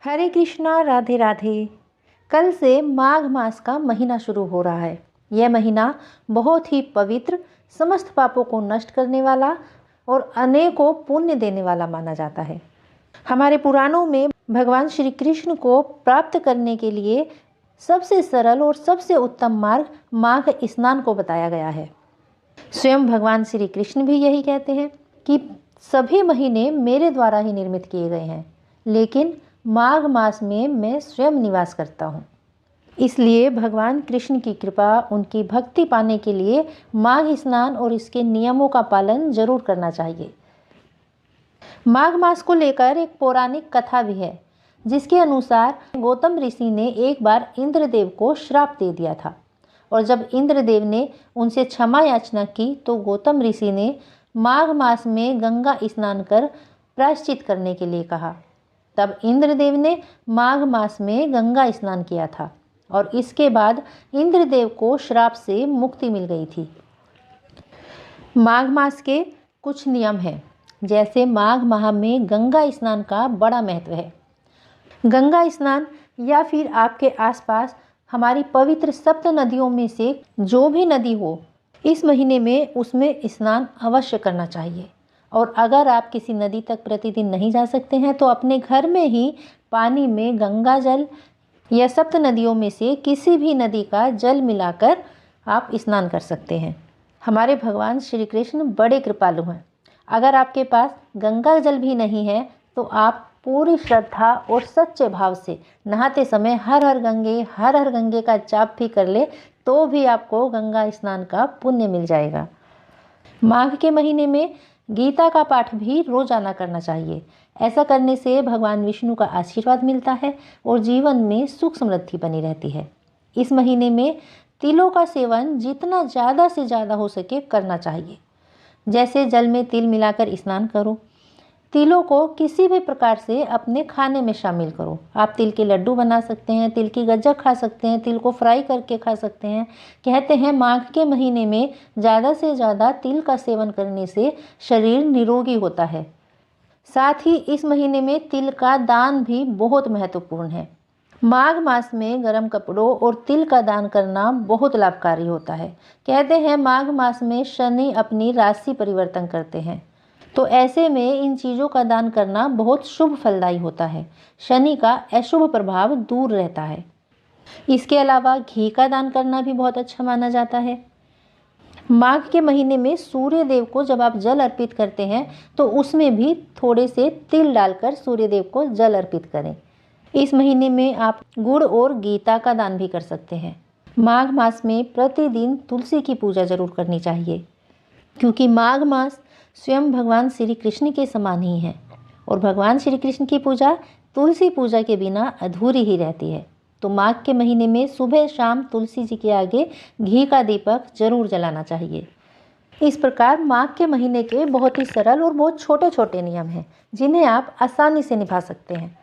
हरे कृष्णा, राधे राधे। कल से माघ मास का महीना शुरू हो रहा है। यह महीना बहुत ही पवित्र, समस्त पापों को नष्ट करने वाला और अनेकों पुण्य देने वाला माना जाता है। हमारे पुराणों में भगवान श्री कृष्ण को प्राप्त करने के लिए सबसे सरल और सबसे उत्तम मार्ग माघ स्नान को बताया गया है। स्वयं भगवान श्री कृष्ण भी यही कहते हैं कि सभी महीने मेरे द्वारा ही निर्मित किए गए हैं, लेकिन माघ मास में मैं स्वयं निवास करता हूँ। इसलिए भगवान कृष्ण की कृपा, उनकी भक्ति पाने के लिए माघ स्नान और इसके नियमों का पालन जरूर करना चाहिए। माघ मास को लेकर एक पौराणिक कथा भी है, जिसके अनुसार गौतम ऋषि ने एक बार इंद्रदेव को श्राप दे दिया था और जब इंद्रदेव ने उनसे क्षमा याचना की तो गौतम ऋषि ने माघ मास में गंगा स्नान कर प्रायश्चित करने के लिए कहा। तब इंद्रदेव ने माघ मास में गंगा स्नान किया था और इसके बाद इंद्रदेव को श्राप से मुक्ति मिल गई थी। माघ मास के कुछ नियम हैं, जैसे माघ माह में गंगा स्नान का बड़ा महत्व है। गंगा स्नान या फिर आपके आसपास हमारी पवित्र सप्त नदियों में से जो भी नदी हो, इस महीने में उसमें स्नान अवश्य करना चाहिए। और अगर आप किसी नदी तक प्रतिदिन नहीं जा सकते हैं तो अपने घर में ही पानी में गंगा जल या सप्त नदियों में से किसी भी नदी का जल मिलाकर आप स्नान कर सकते हैं। हमारे भगवान श्री कृष्ण बड़े कृपालु हैं। अगर आपके पास गंगा जल भी नहीं है तो आप पूरी श्रद्धा और सच्चे भाव से नहाते समय हर हर गंगे का जाप भी कर ले तो भी आपको गंगा स्नान का पुण्य मिल जाएगा। माघ के महीने में गीता का पाठ भी रोजाना करना चाहिए। ऐसा करने से भगवान विष्णु का आशीर्वाद मिलता है और जीवन में सुख समृद्धि बनी रहती है। इस महीने में तिलों का सेवन जितना ज़्यादा से ज़्यादा हो सके करना चाहिए। जैसे जल में तिल मिलाकर स्नान करो। तिलों को किसी भी प्रकार से अपने खाने में शामिल करो। आप तिल के लड्डू बना सकते हैं, तिल की गज्जक खा सकते हैं, तिल को फ्राई करके खा सकते हैं। कहते हैं माघ के महीने में ज़्यादा से ज़्यादा तिल का सेवन करने से शरीर निरोगी होता है। साथ ही इस महीने में तिल का दान भी बहुत महत्वपूर्ण है। माघ मास में गर्म कपड़ों और तिल का दान करना बहुत लाभकारी होता है। कहते हैं माघ मास में शनि अपनी राशि परिवर्तन करते हैं, तो ऐसे में इन चीज़ों का दान करना बहुत शुभ फलदायी होता है। शनि का अशुभ प्रभाव दूर रहता है। इसके अलावा घी का दान करना भी बहुत अच्छा माना जाता है। माघ के महीने में सूर्य देव को जब आप जल अर्पित करते हैं तो उसमें भी थोड़े से तिल डालकर सूर्य देव को जल अर्पित करें। इस महीने में आप गुड़ और गीता का दान भी कर सकते हैं। माघ मास में प्रतिदिन तुलसी की पूजा जरूर करनी चाहिए, क्योंकि माघ मास स्वयं भगवान श्री कृष्ण के समान ही है और भगवान श्री कृष्ण की पूजा तुलसी पूजा के बिना अधूरी ही रहती है। तो माघ के महीने में सुबह शाम तुलसी जी के आगे घी का दीपक जरूर जलाना चाहिए। इस प्रकार माघ के महीने के बहुत ही सरल और बहुत छोटे छोटे नियम हैं, जिन्हें आप आसानी से निभा सकते हैं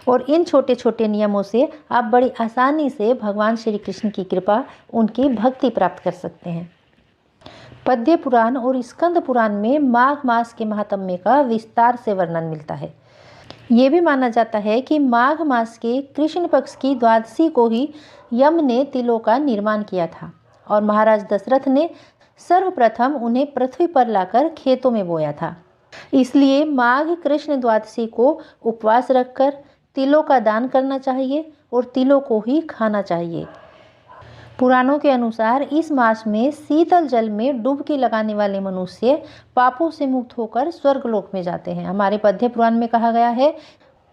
और इन छोटे छोटे नियमों से आप बड़ी आसानी से भगवान श्री कृष्ण की कृपा, उनकी भक्ति प्राप्त कर सकते हैं। पद्य पुराण और स्कंद पुराण में माघ मास के महात्म्य का विस्तार से वर्णन मिलता है। ये भी माना जाता है कि माघ मास के कृष्ण पक्ष की द्वादशी को ही यम ने तिलों का निर्माण किया था और महाराज दशरथ ने सर्वप्रथम उन्हें पृथ्वी पर लाकर खेतों में बोया था। इसलिए माघ कृष्ण द्वादशी को उपवास रखकर तिलों का दान करना चाहिए और तिलों को ही खाना चाहिए। पुराणों के अनुसार इस मास में शीतल जल में डुबकी लगाने वाले मनुष्य पापों से मुक्त होकर स्वर्गलोक में जाते हैं। हमारे पद्य पुराण में कहा गया है,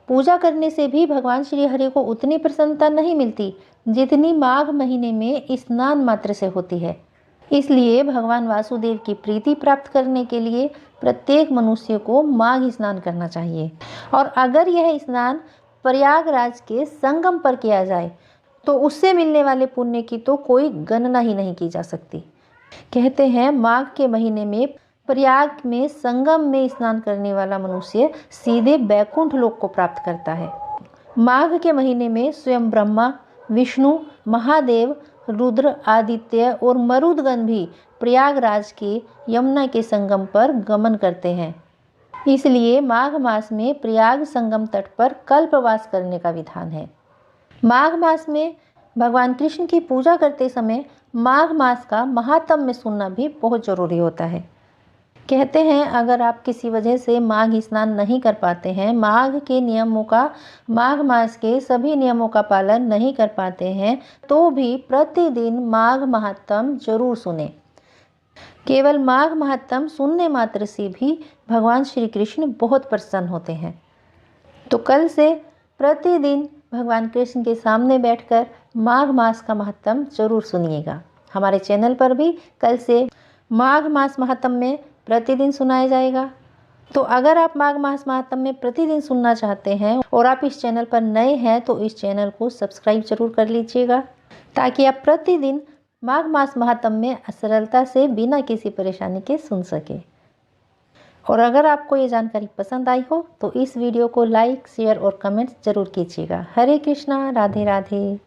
पूजा करने से भी भगवान श्री हरि को उतनी प्रसन्नता नहीं मिलती जितनी माघ महीने में स्नान मात्र से होती है। इसलिए भगवान वासुदेव की प्रीति प्राप्त करने के लिए प्रत्येक मनुष्य को माघ स्नान करना चाहिए। और अगर यह स्नान प्रयागराज के संगम पर किया जाए तो उससे मिलने वाले पुण्य की तो कोई गणना ही नहीं की जा सकती। कहते हैं माघ के महीने में प्रयाग में संगम में स्नान करने वाला मनुष्य सीधे बैकुंठ लोक को प्राप्त करता है। माघ के महीने में स्वयं ब्रह्मा, विष्णु, महादेव, रुद्र, आदित्य और मरुदगण भी प्रयागराज के यमुना के संगम पर गमन करते हैं। इसलिए माघ मास में प्रयाग संगम तट पर कल्पवास करने का विधान है। माघ मास में भगवान कृष्ण की पूजा करते समय माघ मास का महात्म्य सुनना भी बहुत जरूरी होता है। कहते हैं अगर आप किसी वजह से माघ स्नान नहीं कर पाते हैं, माघ के नियमों का, माघ मास के सभी नियमों का पालन नहीं कर पाते हैं, तो भी प्रतिदिन माघ महात्म्य जरूर सुने। केवल माघ महात्म्य सुनने मात्र से भी भगवान श्री कृष्ण बहुत प्रसन्न होते हैं। तो कल से प्रतिदिन भगवान कृष्ण के सामने बैठकर माघ मास का महात्म्य जरूर सुनिएगा। हमारे चैनल पर भी कल से माघ मास महात्म्य में प्रतिदिन सुनाया जाएगा। तो अगर आप माघ मास महात्म्य में प्रतिदिन सुनना चाहते हैं और आप इस चैनल पर नए हैं तो इस चैनल को सब्सक्राइब जरूर कर लीजिएगा, ताकि आप प्रतिदिन माघ मास महात्म्य में सरलता से बिना किसी परेशानी के सुन सके। और अगर आपको ये जानकारी पसंद आई हो तो इस वीडियो को लाइक, शेयर और कमेंट्स जरूर कीजिएगा। हरे कृष्णा, राधे राधे।